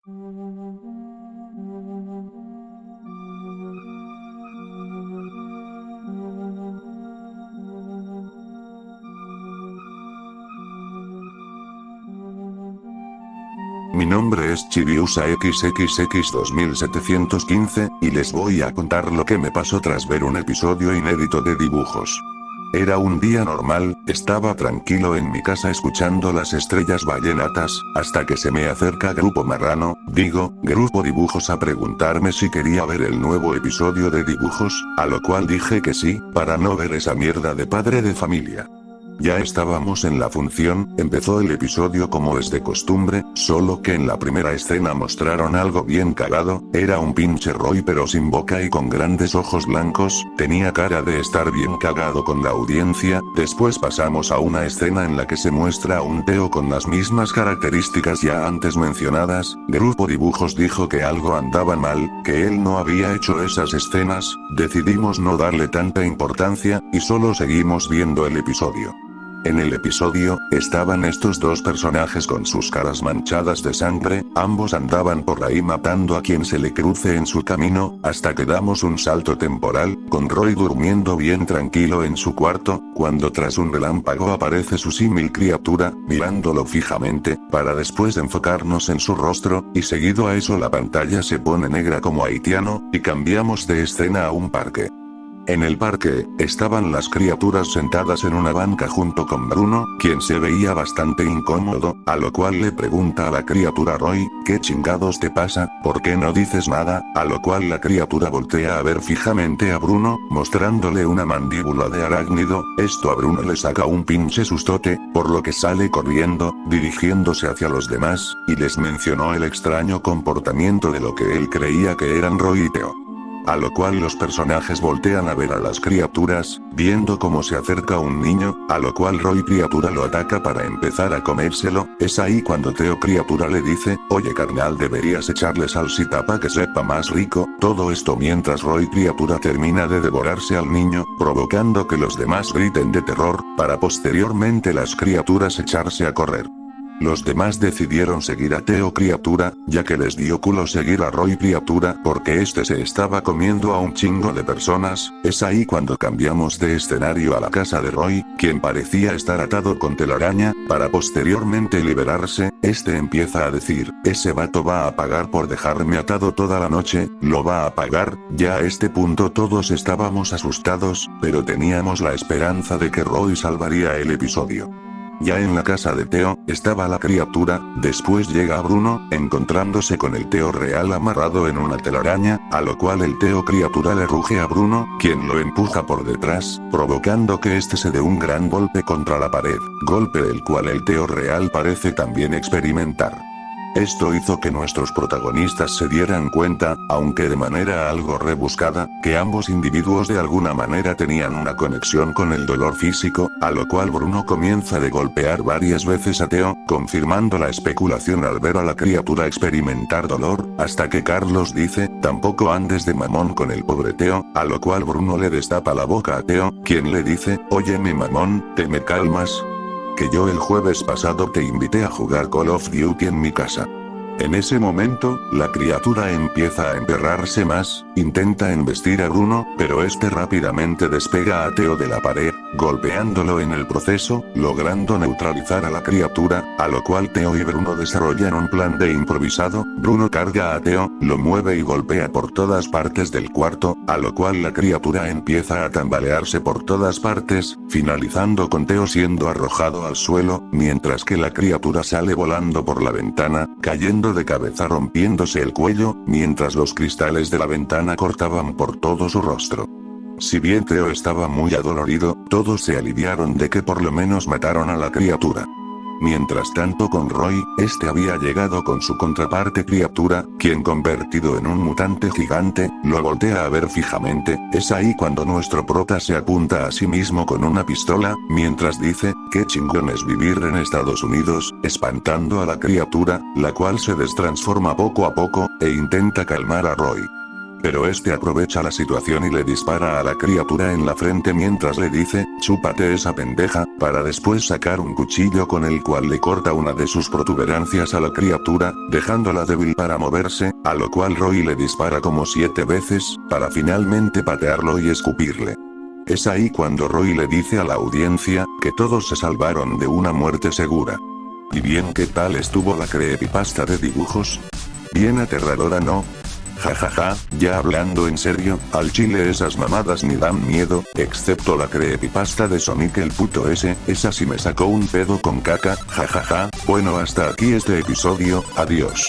Mi nombre es Chibiusa XXX 2715, y les voy a contar lo que me pasó tras ver un episodio inédito de dibujos. Era un día normal, estaba tranquilo en mi casa escuchando las estrellas vallenatas, hasta que se me acerca Grupo Marrano, Grupo Dibujos a preguntarme si quería ver el nuevo episodio de dibujos, a lo cual dije que sí, para no ver esa mierda de Padre de Familia. Ya estábamos en la función, empezó el episodio como es de costumbre, solo que en la primera escena mostraron algo bien cagado, era un pinche Roy pero sin boca y con grandes ojos blancos, tenía cara de estar bien cagado con la audiencia, después pasamos a una escena en la que se muestra a un Teo con las mismas características ya antes mencionadas, Grupo Dibujos dijo que algo andaba mal, que él no había hecho esas escenas, decidimos no darle tanta importancia, y solo seguimos viendo el episodio. En el episodio, estaban estos dos personajes con sus caras manchadas de sangre, ambos andaban por ahí matando a quien se le cruce en su camino, hasta que damos un salto temporal, con Roy durmiendo bien tranquilo en su cuarto, cuando tras un relámpago aparece su símil criatura, mirándolo fijamente, para después enfocarnos en su rostro, y seguido a eso la pantalla se pone negra como haitiano, y cambiamos de escena a un parque. En el parque, estaban las criaturas sentadas en una banca junto con Bruno, quien se veía bastante incómodo, a lo cual le pregunta a la criatura Roy, ¿qué chingados te pasa? ¿Por qué no dices nada? A lo cual la criatura voltea a ver fijamente a Bruno, mostrándole una mandíbula de arácnido, esto a Bruno le saca un pinche sustote, por lo que sale corriendo, dirigiéndose hacia los demás, y les mencionó el extraño comportamiento de lo que él creía que eran Roy y Teo. A lo cual los personajes voltean a ver a las criaturas, viendo cómo se acerca un niño, a lo cual Roy criatura lo ataca para empezar a comérselo, es ahí cuando Teo criatura le dice, oye carnal deberías echarle salsita pa' que sepa más rico, todo esto mientras Roy criatura termina de devorarse al niño, provocando que los demás griten de terror, para posteriormente las criaturas echarse a correr. Los demás decidieron seguir a Teo criatura, ya que les dio culo seguir a Roy criatura porque este se estaba comiendo a un chingo de personas, es ahí cuando cambiamos de escenario a la casa de Roy, quien parecía estar atado con telaraña, para posteriormente liberarse, este empieza a decir, ese vato va a pagar por dejarme atado toda la noche, lo va a pagar, ya a este punto todos estábamos asustados, pero teníamos la esperanza de que Roy salvaría el episodio. Ya en la casa de Teo, estaba la criatura, después llega Bruno, encontrándose con el Teo real amarrado en una telaraña, a lo cual el Teo criatura le ruge a Bruno, quien lo empuja por detrás, provocando que este se dé un gran golpe contra la pared, golpe el cual el Teo real parece también experimentar. Esto hizo que nuestros protagonistas se dieran cuenta, aunque de manera algo rebuscada, que ambos individuos de alguna manera tenían una conexión con el dolor físico, a lo cual Bruno comienza de golpear varias veces a Teo, confirmando la especulación al ver a la criatura experimentar dolor, hasta que Carlos dice, tampoco andes de mamón con el pobre Teo, a lo cual Bruno le destapa la boca a Teo, quien le dice, óyeme mamón, ¿te me calmas? Que yo el jueves pasado te invité a jugar Call of Duty en mi casa. En ese momento, la criatura empieza a emperrarse más, intenta embestir a Bruno, pero este rápidamente despega a Teo de la pared, golpeándolo en el proceso, logrando neutralizar a la criatura, a lo cual Teo y Bruno desarrollan un plan de improvisado, Bruno carga a Teo, lo mueve y golpea por todas partes del cuarto, a lo cual la criatura empieza a tambalearse por todas partes, finalizando con Teo siendo arrojado al suelo, mientras que la criatura sale volando por la ventana, cayendo de cabeza rompiéndose el cuello, mientras los cristales de la ventana cortaban por todo su rostro. Si bien Teo estaba muy adolorido, todos se aliviaron de que por lo menos mataron a la criatura. Mientras tanto con Roy, este había llegado con su contraparte criatura, quien convertido en un mutante gigante, lo voltea a ver fijamente, es ahí cuando nuestro prota se apunta a sí mismo con una pistola, mientras dice, qué chingón es vivir en Estados Unidos, espantando a la criatura, la cual se destransforma poco a poco, e intenta calmar a Roy. Pero este aprovecha la situación y le dispara a la criatura en la frente mientras le dice, chúpate esa pendeja, para después sacar un cuchillo con el cual le corta una de sus protuberancias a la criatura, dejándola débil para moverse, a lo cual Roy le dispara como 7 veces, para finalmente patearlo y escupirle. Es ahí cuando Roy le dice a la audiencia, que todos se salvaron de una muerte segura. ¿Y bien qué tal estuvo la creepypasta de dibujos? Bien aterradora, ¿no? Jajaja, ya hablando en serio, al chile esas mamadas ni dan miedo, excepto la creepypasta de Sonic el puto ese, esa sí me sacó un pedo con caca, jajaja. Bueno, hasta aquí este episodio, adiós.